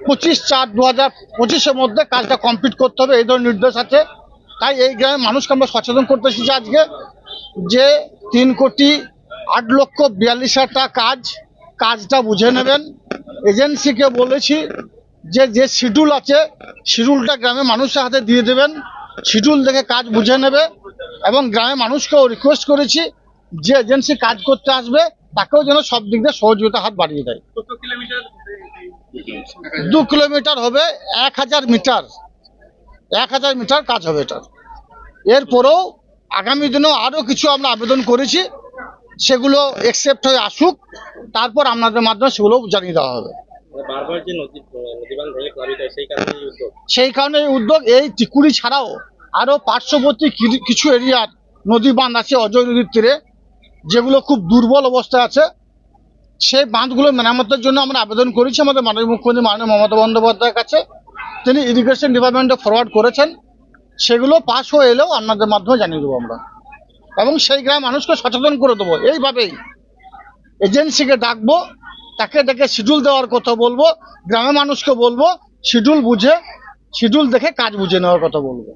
25/4/2025 মধ্যে কাজটা কমপ্লিট করতে হবে, এই ধরনের নির্দেশ আছে। তাই এই গ্রামের মানুষকে আমরা সচেতন করতে এসেছি আজকে, যে 3,08,42,000 টাকা কাজটা বুঝে নেবেন। এজেন্সিকে বলেছি যে শিডিউল আছে, শিডিউলটা গ্রামের মানুষের হাতে দিয়ে দেবেন, শিডিউল দেখে কাজ বুঝে নেবে। এবং গ্রামের মানুষকেও রিকোয়েস্ট করেছি যে এজেন্সি কাজ করতে আসবে তাকেও যেন সব দিক দিয়ে সহযোগিতা হাত বাড়িয়ে দেয়। 2 কিলোমিটার হবে, 1000 মিটার, 1000 মিটার কাজ হবে এটা। এরপরেও আগামী দিনেও আরও কিছু আমরা আবেদন করেছি, সেগুলো অ্যাকসেপ্ট হয়ে আসুক, তারপর আপনাদের মাধ্যমে সেগুলো জানিয়ে দেওয়া হবে। সেই কারণে এই উদ্যোগ। এই টিকুড়ি ছাড়াও আরও পার্শ্ববর্তী কিছু এরিয়ার নদী বাঁধ আছে অজয় নদীর তীরে, যেগুলো খুব দুর্বল অবস্থায় আছে। সেই বাঁধগুলো মেরামতের জন্য আমরা আবেদন করেছি আমাদের মাননীয় মুখ্যমন্ত্রী মাননীয় মমতা বন্দ্যোপাধ্যায়ের কাছে। তিনি ইরিগেশন ডিপার্টমেন্টে ফরওয়ার্ড করেছেন, সেগুলো পাস হয়ে এলেও আপনাদের মাধ্যমে জানিয়ে দেবো আমরা, এবং সেই গ্রামের মানুষকে সচেতন করে দেবো। এইভাবেই এজেন্সিকে ডাকবো, তাকে ডেকে শিডিউল দেওয়ার কথা বলবো, গ্রামের মানুষকে বলবো শিডিউল দেখে কাজ বুঝে নেওয়ার কথা বলবো।